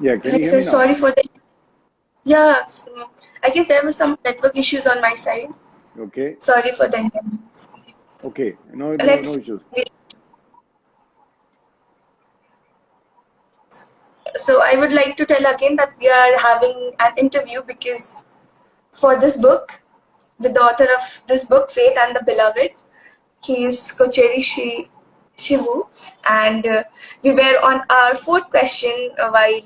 Yeah, can Hi, you hear sir. me now? Sorry for the. Yeah, I guess there was some network issues on my side. Okay. Sorry for the inconvenience. Okay. No, no, no Let's. issues. So I would like to tell again that we are having an interview because for this book, with the author of this book, Faith and the Beloved, he is Kocheri Shivu, and we were on our fourth question while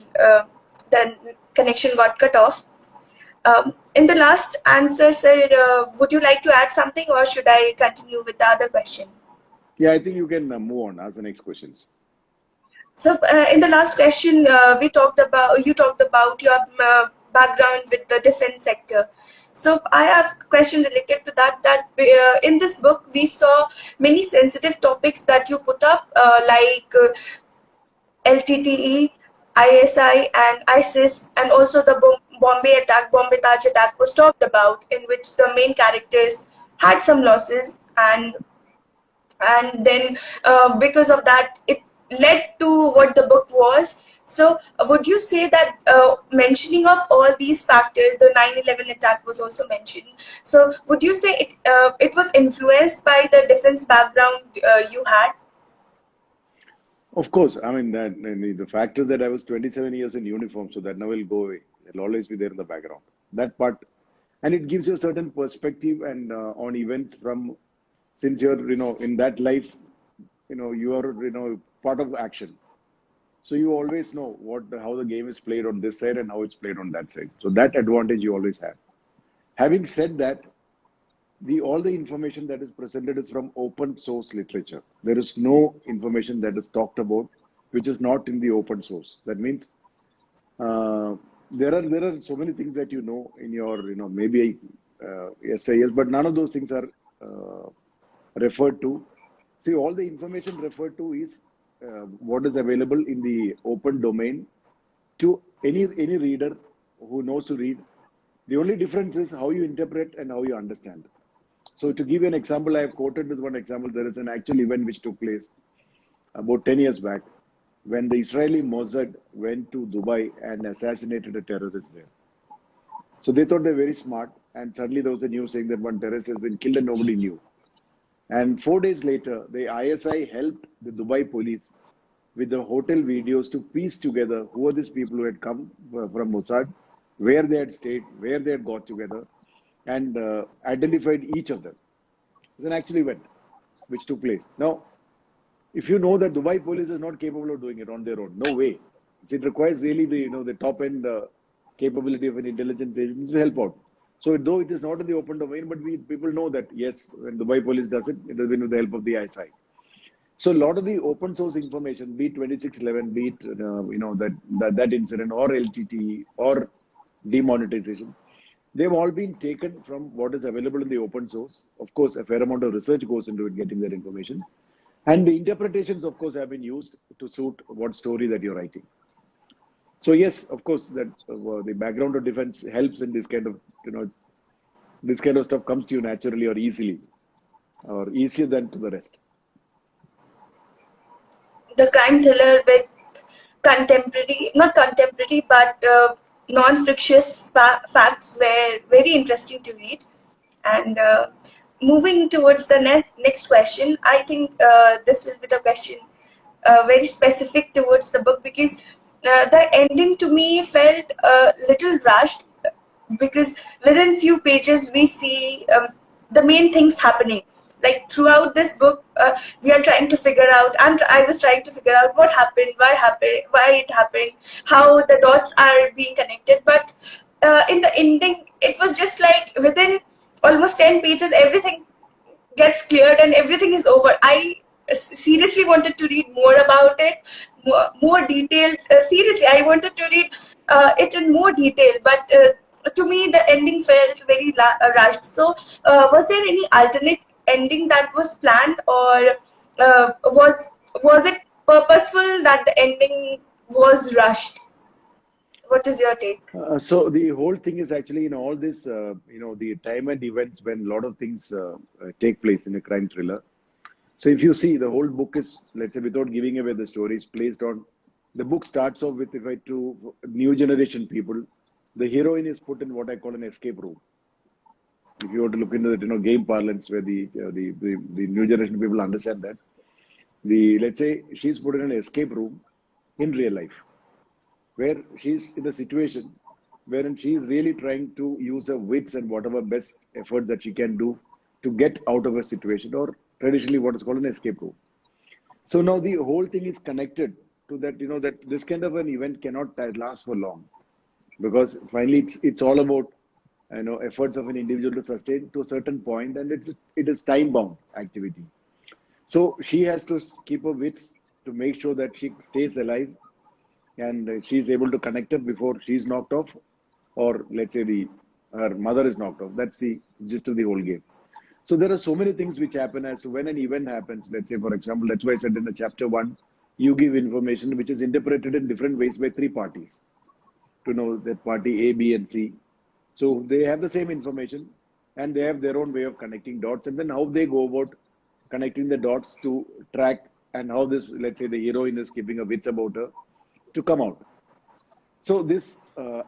the connection got cut off. In the last answer, sir, would you like to add something or should I continue with the other question? Yeah, I think you can move on. Ask the next questions. So, in the last question, you talked about your background with the defense sector. So, I have a question related to that. That in this book, we saw many sensitive topics that you put up, like LTTE, ISI, and ISIS, and also the Bombay Taj attack was talked about, in which the main characters had some losses, and then because of that, it led to what the book was. So, would you say that mentioning of all these factors, the 9/11 attack was also mentioned. So, would you say it was influenced by the defense background you had? Of course, I mean that the fact is that I was 27 years in uniform, so that now will go away. It'll always be there in the background. That part, and it gives you a certain perspective and on events from since you're in that life, you are part of action. So you always know how the game is played on this side and how it's played on that side. So that advantage you always have. Having said that, the all the information that is presented is from open source literature. There is no information that is talked about which is not in the open source. That means uh, there are so many things that in your maybe SIS, but none of those things are referred to. See, all the information referred to is what is available in the open domain to any reader who knows to read. The only difference is how you interpret and how you understand. So to give you an example, I have quoted this one example. There is an actual event which took place about 10 years back when the Israeli Mossad went to Dubai and assassinated a terrorist there. So they thought they're very smart, and suddenly there was a news saying that one terrorist has been killed and nobody knew. And 4 days later, the ISI helped the Dubai police with the hotel videos to piece together who are these people who had come from Mossad, where they had stayed, where they had got together, and identified each of them. It's an actual event which took place. Now, if you know that Dubai police is not capable of doing it on their own, no way. So it requires really the top end capability of an intelligence agency to help out. So though it is not in the open domain, but people know that yes, when Dubai police does it, it has been with the help of the ISI. So a lot of the open source information, be it 2611, be it that incident or LTT or demonetization, they've all been taken from what is available in the open source. Of course, a fair amount of research goes into it, getting that information. And the interpretations, of course, have been used to suit what story that you're writing. So yes, of course, that the background of defense helps in this kind of stuff comes to you naturally or easily, or easier than to the rest. The crime thriller with not contemporary, but non-fictitious facts were very interesting to read. And moving towards the next question, I think this will be the question very specific towards the book because the ending to me felt a little rushed because within few pages we see the main things happening, like throughout this book we are trying to figure out, and I was trying to figure out what happened, why it happened, how the dots are being connected, but in the ending it was just like within almost 10 pages everything gets cleared and everything is over. I seriously wanted to read more about it, more detailed. Seriously, I wanted to read it in more detail, but to me, the ending felt very rushed. So, was there any alternate ending that was planned, or was it purposeful that the ending was rushed? What is your take? So the whole thing is actually in all this, the time and events when a lot of things take place in a crime thriller. So if you see the whole book is, let's say, without giving away the story, is placed on The book starts off with, if I to new generation people, the heroine is put in what I call an escape room. If you were to look into the game parlance, where the new generation people understand that, let's say she's put in an escape room in real life, where she's in a situation wherein she is really trying to use her wits and whatever best effort that she can do to get out of a situation, or traditionally what is called an escape room. So now the whole thing is connected to that, that this kind of an event cannot last for long, because finally it's all about efforts of an individual to sustain to a certain point, and it is time bound activity. So she has to keep her wits to make sure that she stays alive and she's able to connect up before she's knocked off, or let's say her mother is knocked off. That's the gist of the whole game. So there are so many things which happen as to when an event happens. Let's say, for example, that's why I said in the chapter 1, you give information which is interpreted in different ways by 3 parties to know that party A, B, and C. So they have the same information and they have their own way of connecting dots, and then how they go about connecting the dots to track, and how this, let's say, the heroine is keeping her wits about her to come out. So this,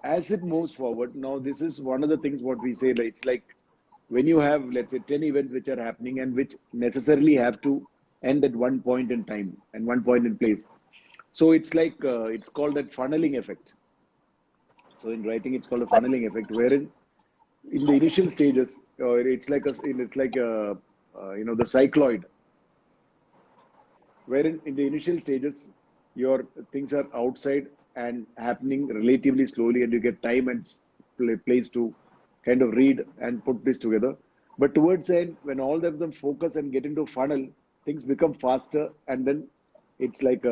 as it moves forward, now this is one of the things what we say, it's like when you have, let's say, 10 events which are happening and which necessarily have to end at one point in time and one point in place. So it's like, it's called that funneling effect. So in writing, it's called a funneling effect, wherein in the initial stages, it's like the cycloid, wherein in the initial stages, your things are outside and happening relatively slowly, and you get time and place to kind of read and put this together. But towards the end, when all of them focus and get into funnel, things become faster, and then it's like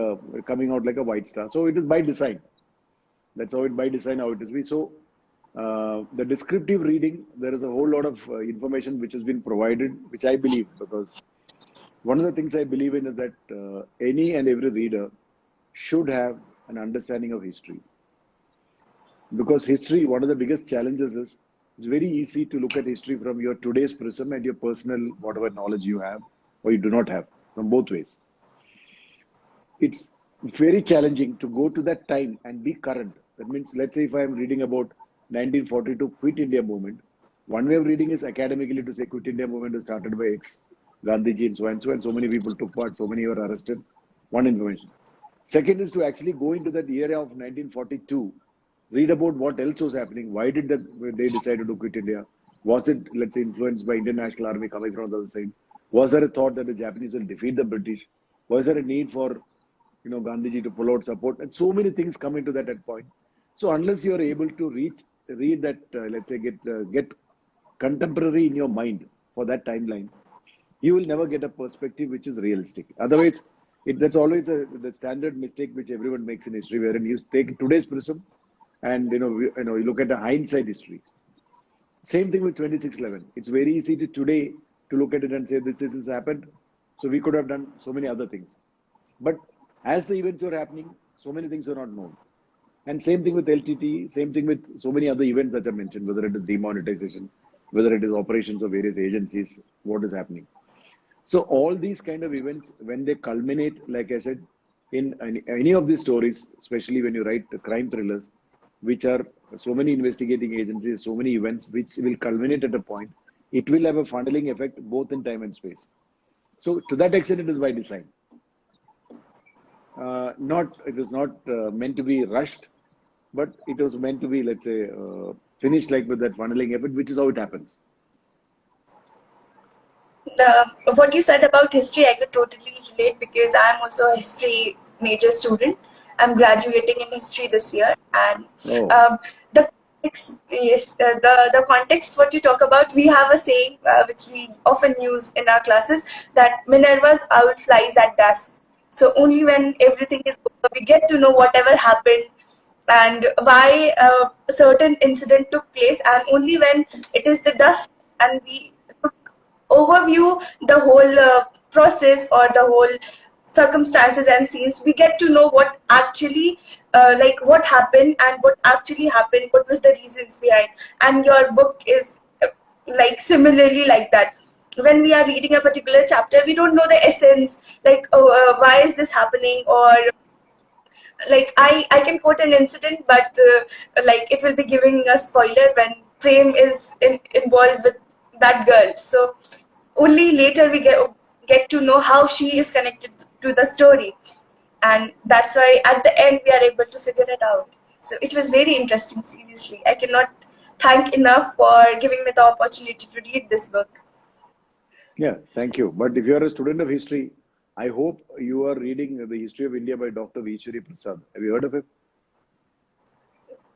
coming out like a white star. So it is by design. That's how it by design how it is. So the descriptive reading, there is a whole lot of information which has been provided, which I believe, because one of the things I believe in is that any and every reader should have an understanding of history. Because history, one of the biggest challenges is, it's very easy to look at history from your today's prism and your personal, whatever knowledge you have or you do not have, from both ways. It's very challenging to go to that time and be current. That means, let's say if I am reading about 1942 Quit India movement, one way of reading is academically to say Quit India movement was started by X, Gandhiji and so many people took part, so many were arrested. One information. Second is to actually go into that era of 1942, read about what else was happening. Why did they decide to quit India? Was it, let's say, influenced by Indian National Army coming from the other side? Was there a thought that the Japanese will defeat the British? Was there a need for, Gandhiji to pull out support? And so many things come into that at point. So unless you are able to read that, let's say, get contemporary in your mind for that timeline, you will never get a perspective which is realistic. Otherwise, that's always the standard mistake which everyone makes in history, wherein you take today's prism and you look at the hindsight history. Same thing with 2611. It's very easy today to look at it and say this has happened, so we could have done so many other things. But as the events are happening, so many things are not known. And same thing with LTT, same thing with so many other events that I mentioned, whether it is demonetization, whether it is operations of various agencies, what is happening. So all these kind of events, when they culminate, like I said, in any of these stories, especially when you write the crime thrillers, which are so many investigating agencies, so many events, which will culminate at a point, it will have a funneling effect both in time and space. So to that extent, it is by design. It was not meant to be rushed, but it was meant to be, let's say, finished like with that funneling effect, which is how it happens. What you said about history, I could totally relate, because I'm also a history major student. I'm graduating in history this year, and the context what you talk about, we have a saying which we often use in our classes, that Minerva's owl flies at dusk. So only when everything is over, we get to know whatever happened and why a certain incident took place, and only when it is the dust and we overview the whole process or the whole circumstances and scenes, we get to know what actually what happened and what actually happened, what was the reasons behind. And your book is similarly like that. When we are reading a particular chapter, we don't know the essence, why is this happening, or like I can quote an incident, but like it will be giving a spoiler when Prem is involved with that girl. So only later we get to know how she is connected to the story, and that's why at the end we are able to figure it out. So it was very interesting. Seriously, I cannot thank enough for giving me the opportunity to read this book. Yeah, thank you. But if you are a student of history, I hope you are reading The History of India by Dr. Ishwari Prasad. Have you heard of him?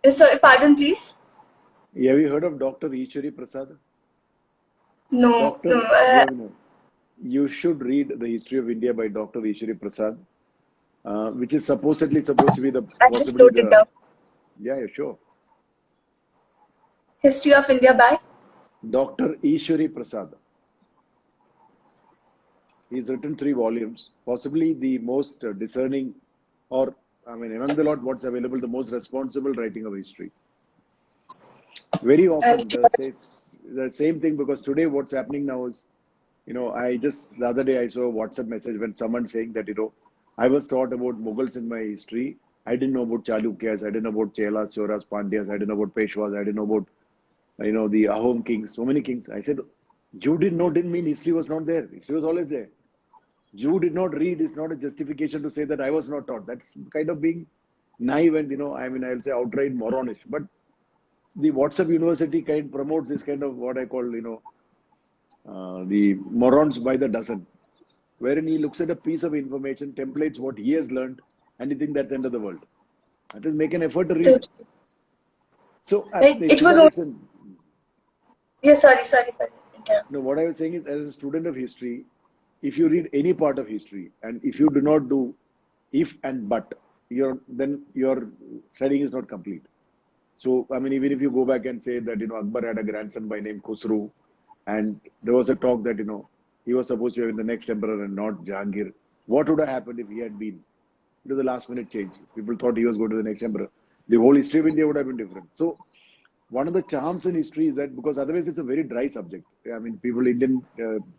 Sorry, pardon, please. Have you heard of Dr. Ishwari Prasad? No, Doctor, no. you should read The History of India by Dr. Ishwari Prasad, which is supposedly supposed to be the I just possibly wrote it the down. yeah, sure. History of India by Dr. Ishwari Prasad. He's written 3 volumes, possibly the most discerning, or I mean, among the lot, what's available, the most responsible writing of history. Very often, the same thing, because today what's happening now is, the other day I saw a WhatsApp message when someone saying that, I was taught about Mughals in my history. I didn't know about Chalukyas. I didn't know about Chelas, Choras, Pandyas. I didn't know about Peshwas. I didn't know about, the Ahom kings, so many kings. I said, you didn't know didn't mean history was not there. History was always there. You did not read is not a justification to say that I was not taught. That's kind of being naive and, I'll say outright moronish. But the WhatsApp University kind promotes this kind of what I call, the morons by the dozen, wherein he looks at a piece of information, templates what he has learned, and he thinks that's the end of the world. That is, make an effort to read. So, like it was sorry for interrupt. No, what I was saying is, as a student of history, if you read any part of history, and if you do not do if and but, then your studying is not complete. So, I mean, even if you go back and say that, Akbar had a grandson by name Khusru, and there was a talk that, he was supposed to have been the next emperor and not Jahangir. What would have happened if he had been? It was the last minute change. People thought he was going to be the next emperor. The whole history of India would have been different. So, one of the charms in history is that, because otherwise it's a very dry subject. I mean, Indian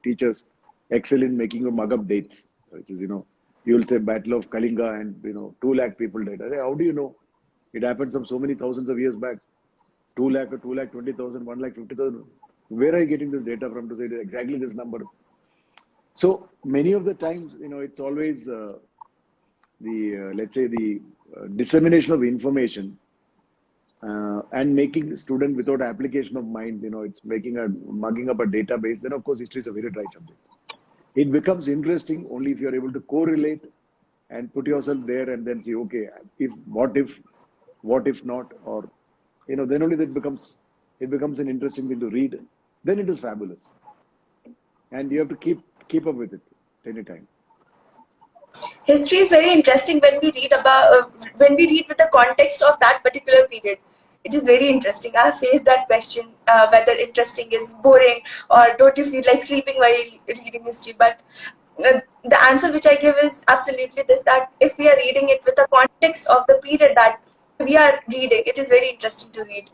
teachers excel in making you mug up dates, which is, you will say Battle of Kalinga and, 2 lakh people died. How do you know? It happened some so many thousands of years back. 2 lakh or 2 lakh 20,000, 1 lakh 50,000. Where are you getting this data from to say exactly this number? So many of the times, it's always let's say the dissemination of information and making student without application of mind, it's mugging up a database. Then of course history is a very dry subject. It becomes interesting only if you're able to correlate and put yourself there and then see, okay, what if not, or then only it becomes an interesting thing to read. Then it is fabulous, and you have to keep up with it anytime. History is very interesting when we read with the context of that particular period. It is very interesting. I have faced that question, whether interesting is boring or don't you feel like sleeping while reading history. But the answer which I give is absolutely this: that if we are reading it with the context of the period that we are reading, it is very interesting to read.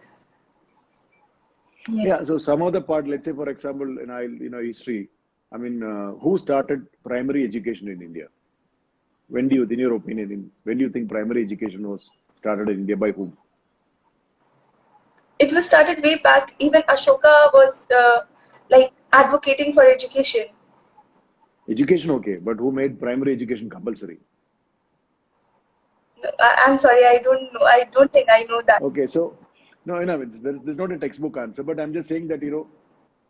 Yes. Yeah. So some of the part, let's say for example, in history, I mean, who started primary education in India? When do you, in your opinion, when do you think primary education was started in India, by whom? It was started way back. Even Ashoka was like advocating for education. Education, okay, but who made primary education compulsory? I'm sorry, I don't know. I don't think I know that. Okay, so no, there's not a textbook answer, but I'm just saying that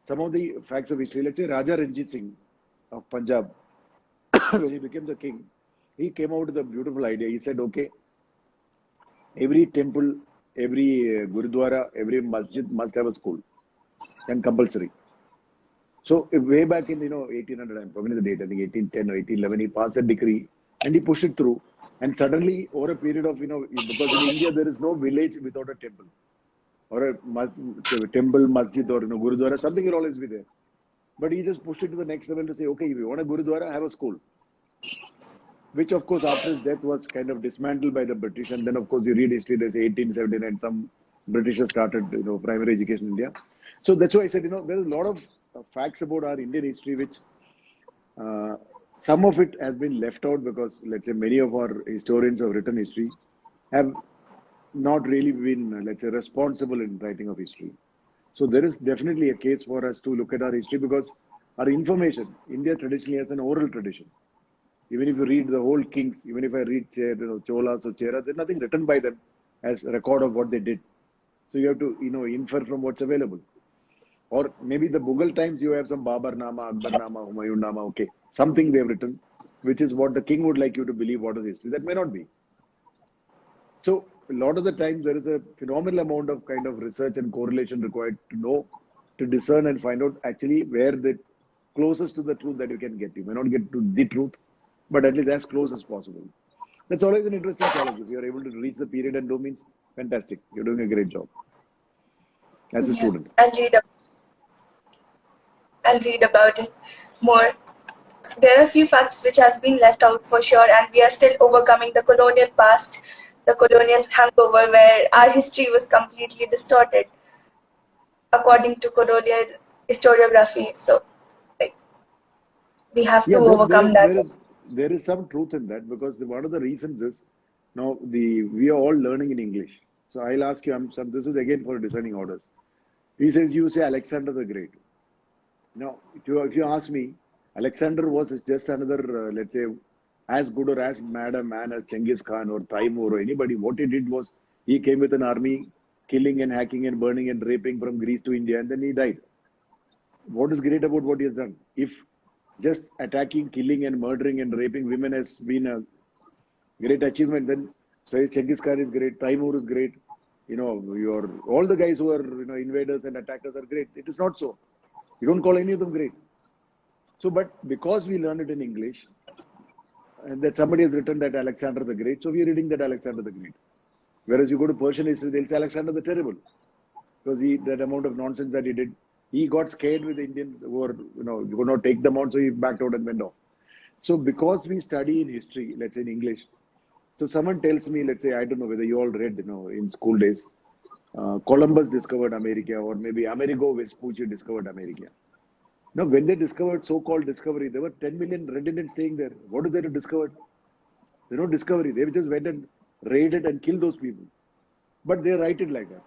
some of the facts of history. Let's say Raja Ranjit Singh of Punjab, when he became the king, he came out with a beautiful idea. He said, okay, every temple, every Gurudwara, every masjid must have a school, and compulsory. So way back in 1800, I'm forgetting the date, I think 1810 or 1811, he passed a decree and he pushed it through. And suddenly, over a period of because in India there is no village without a temple, or a temple, masjid, or Gurudwara, something will always be there. But he just pushed it to the next level to say, okay, if you want a Gurudwara, have a school. Which, of course, after his death was kind of dismantled by the British. And then, of course, you read history, they say 1879, some Britishers started, primary education in India. So that's why I said, there's a lot of facts about our Indian history which some of it has been left out because, let's say, many of our historians who have written history have not really been, let's say, responsible in writing of history. So there is definitely a case for us to look at our history because our information, India traditionally has an oral tradition. Even if you read the whole kings, even if I read Cholas or Cheras, there's nothing written by them as a record of what they did. So you have to, infer from what's available. Or maybe the Mughal times, you have some Babar Nama, Akbar Nama, Humayun Nama, okay. Something they have written, which is what the king would like you to believe what is history. That may not be. So a lot of the times there is a phenomenal amount of kind of research and correlation required to know, to discern and find out actually where the closest to the truth that you can get. You may not get to the truth, but at least as close as possible. That's always an interesting challenge. If you are able to reach the period and do means fantastic. You're doing a great job as a Yeah, student. I'll read about it more. There are a few facts which has been left out for sure, and we are still overcoming the colonial past, the colonial hangover, where our history was completely distorted according to colonial historiography. So, like, we have to Yeah, overcome that. there is some truth in that because one of the reasons is now we are all learning in English. So I'll ask you, this is again for discerning orders. He says you say Alexander the Great. Now, if you ask me, Alexander was just another, let's say, as good or as mad a man as Genghis Khan or Timur or anybody. What he did was he came with an army, killing and hacking and burning and raping from Greece to India, and then he died. What is great about what he has done? If just attacking, killing, and murdering and raping women has been a great achievement, then so Genghis Khan is great, Timur is great. All the guys who are invaders and attackers are great. It is not so. You don't call any of them great. So, but because we learn it in English, and that somebody has written that Alexander the Great, so we are reading that Alexander the Great. Whereas you go to Persian history, they'll say Alexander the Terrible, because that amount of nonsense that he did, he got scared with the Indians who were, you could not take them on, so he backed out and went off. So, because we study in history, let's say in English, so someone tells me, let's say, I don't know whether you all read, in school days, Columbus discovered America, or maybe Amerigo Vespucci discovered America. Now, when they discovered so-called discovery, there were 10 million Red Indians staying there. What did they discover? There's no discovery. They just went and raided and killed those people. But they write it like that.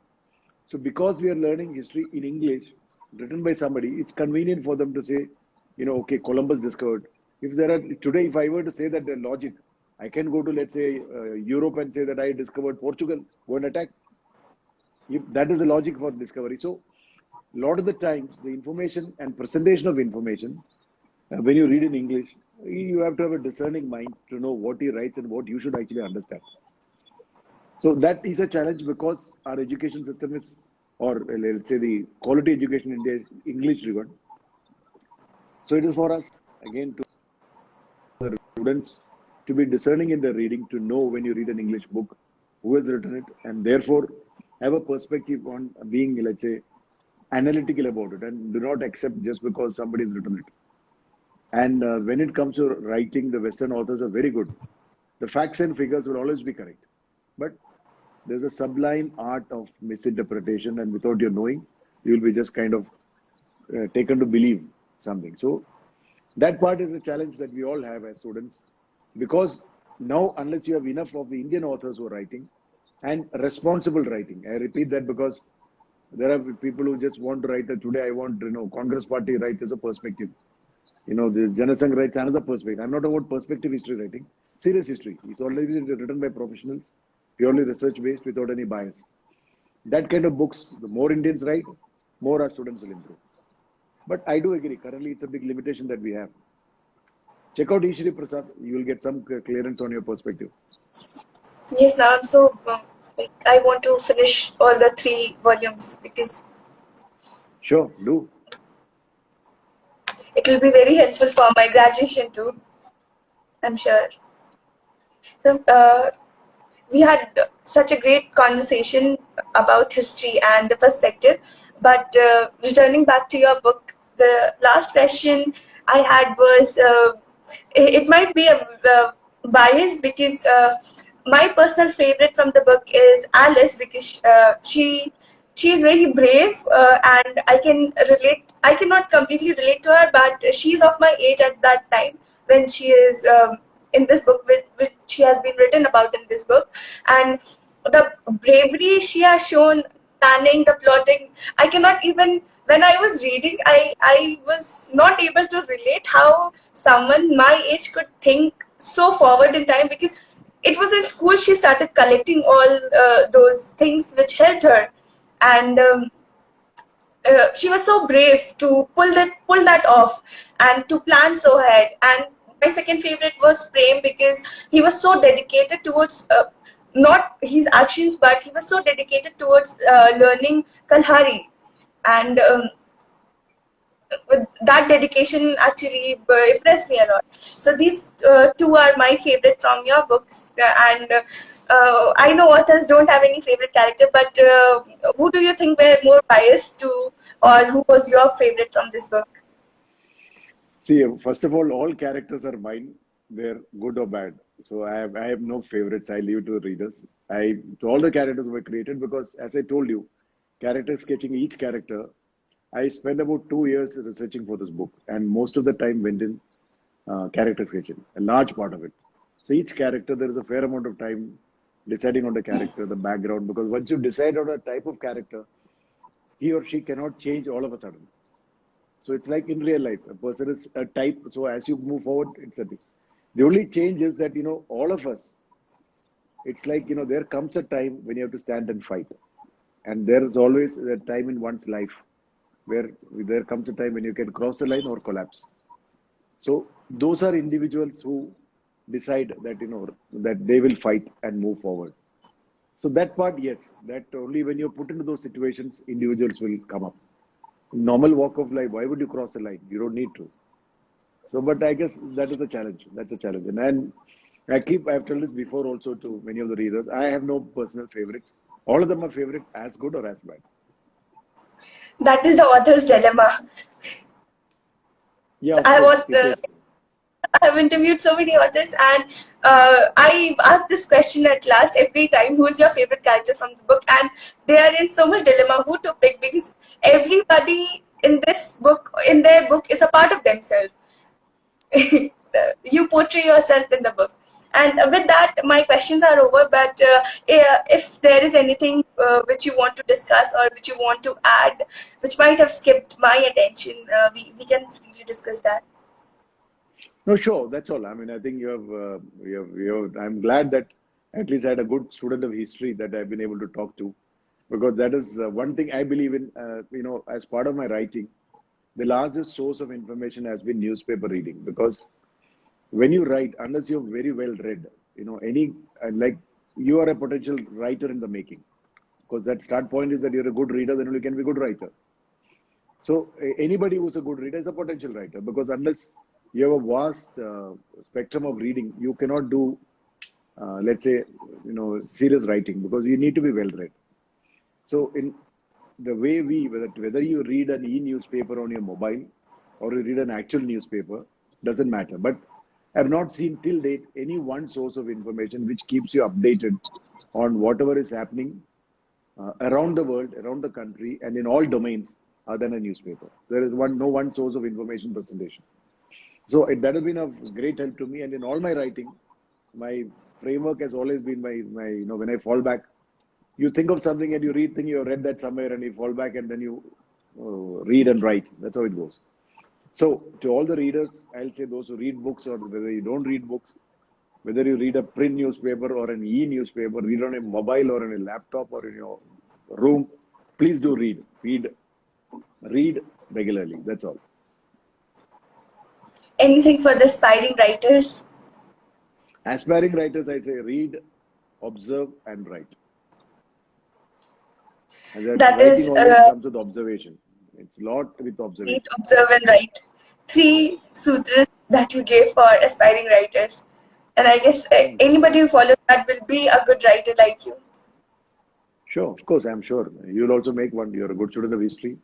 So because we are learning history in English, written by somebody, it's convenient for them to say, okay, Columbus discovered. Today, if I were to say that the logic, I can go to, let's say, Europe and say that I discovered Portugal, go and attack. If that is the logic for discovery. So, a lot of the times, the information and presentation of information, when you read in English, you have to have a discerning mind to know what he writes and what you should actually understand. So that is a challenge because our education system is, or let's say the quality education in India is English driven. So it is for us, again, to the students to be discerning in their reading, to know when you read an English book, who has written it, and therefore have a perspective on being, let's say, analytical about it, and do not accept just because somebody has written it. And when it comes to writing, the Western authors are very good. The facts and figures will always be correct. But there's a sublime art of misinterpretation, and without your knowing, you will be just kind of taken to believe something. So that part is a challenge that we all have as students, because now, unless you have enough of the Indian authors who are writing and responsible writing, I repeat that because there are people who just want to write that today I want, Congress party writes as a perspective. The Janasangh writes another perspective. I'm not about perspective history writing. Serious history. It's already written by professionals, purely research based without any bias. That kind of books, the more Indians write, more our students will improve. But I do agree, currently it's a big limitation that we have. Check out Ishri Prasad. You will get some clearance on your perspective. Yes, now I'm so I want to finish all the 3 volumes because Sure, do. it will be very helpful for my graduation too, I'm sure. So, we had such a great conversation about history and the perspective, but returning back to your book, the last question I had was, it might be a bias because my personal favorite from the book is Alice, because she is very brave, and I cannot completely relate to her, but she's of my age at that time. when she is in this book, which she has been written about in this book, and the bravery she has shown, planning, the plotting. I cannot even, when I was reading, I was not able to relate how someone my age could think so forward in time, because it was in school she started collecting all those things which helped her, and she was so brave to pull that off and to plan so ahead. And my second favorite was Prem, because he was so dedicated towards not his actions, but he was so dedicated towards learning Kalhari, and that dedication actually impressed me a lot. So these two are my favorite from your books, and I know authors don't have any favorite character, but who do you think were more biased to, or who was your favorite from this book? See, first of all characters are mine. They're good or bad. So I have no favorites. I leave to readers. To all the characters were created because, as I told you, character sketching each character. I spent about 2 years researching for this book, and most of the time went in character sketching, a large part of it. So each character, there is a fair amount of time deciding on the character, the background, because once you decide on a type of character, he or she cannot change all of a sudden. So it's like in real life, a person is a type. So as you move forward, it's a thing. The only change is that, all of us, it's like, there comes a time when you have to stand and fight. And there is always a time in one's life where there comes a time when you can cross the line or collapse. So those are individuals who decide that, that they will fight and move forward. So that part, yes, that only when you're put into those situations, individuals will come up. Normal walk of life, why would you cross a line? You don't need to. So, but I guess that is a challenge. That's a challenge. And I've told this before also to many of the readers, I have no personal favorites. All of them are favorite, as good or as bad. That is the author's dilemma. Yeah, So of course, it is. I have interviewed so many authors, and I ask this question at last every time: who is your favorite character from the book? And they are in so much dilemma who to pick, because everybody in this book, in their book, is a part of themselves. You portray yourself in the book. And with that, my questions are over. But if there is anything which you want to discuss or which you want to add, which might have skipped my attention, we can freely discuss that. No, sure. That's all. I mean, I think I'm glad that at least I had a good student of history that I've been able to talk to, because that is one thing I believe in. As part of my writing, the largest source of information has been newspaper reading, because when you write, unless you're very well read, like you are a potential writer in the making, because that start point is that you're a good reader, then you can be a good writer. So anybody who's a good reader is a potential writer, because unless you have a vast spectrum of reading, you cannot do, let's say, serious writing, because you need to be well read. So in the way whether you read an e-newspaper on your mobile or you read an actual newspaper, doesn't matter. But I've not seen till date any one source of information which keeps you updated on whatever is happening around the world, around the country, and in all domains other than a newspaper. There is no one source of information presentation. So that has been of great help to me. And in all my writing, my framework has always been when I fall back, you think of something and you think you have read that somewhere, and you fall back and then you read and write. That's how it goes. So to all the readers, I'll say those who read books, or whether you don't read books, whether you read a print newspaper or an e-newspaper, read on a mobile or on a laptop or in your room, please do read. Read regularly. That's all. Anything for the aspiring writers? Aspiring writers, I say read, observe, and write. And that writing is always comes with observation. It's a lot with observation. Read, observe, and write. 3 sutras that you gave for aspiring writers. And I guess anybody who follows that will be a good writer like you. Sure, of course, I'm sure. You'll also make one. You're a good student of history.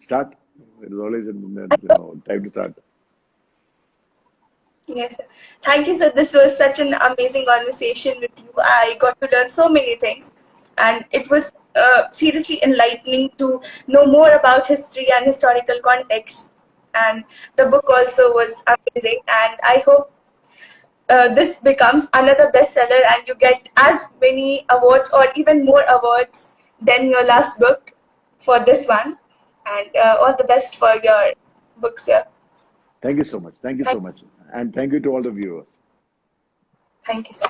Start. It is always time to start. Yes, sir. Thank you, sir. This was such an amazing conversation with you. I got to learn so many things, and it was seriously enlightening to know more about history and historical context. and the book also was amazing. And I hope this becomes another bestseller and you get as many awards or even more awards than your last book for this one. And all the best for your books here. Thank you so much. Thank you so much. And thank you to all the viewers. Thank you, sir.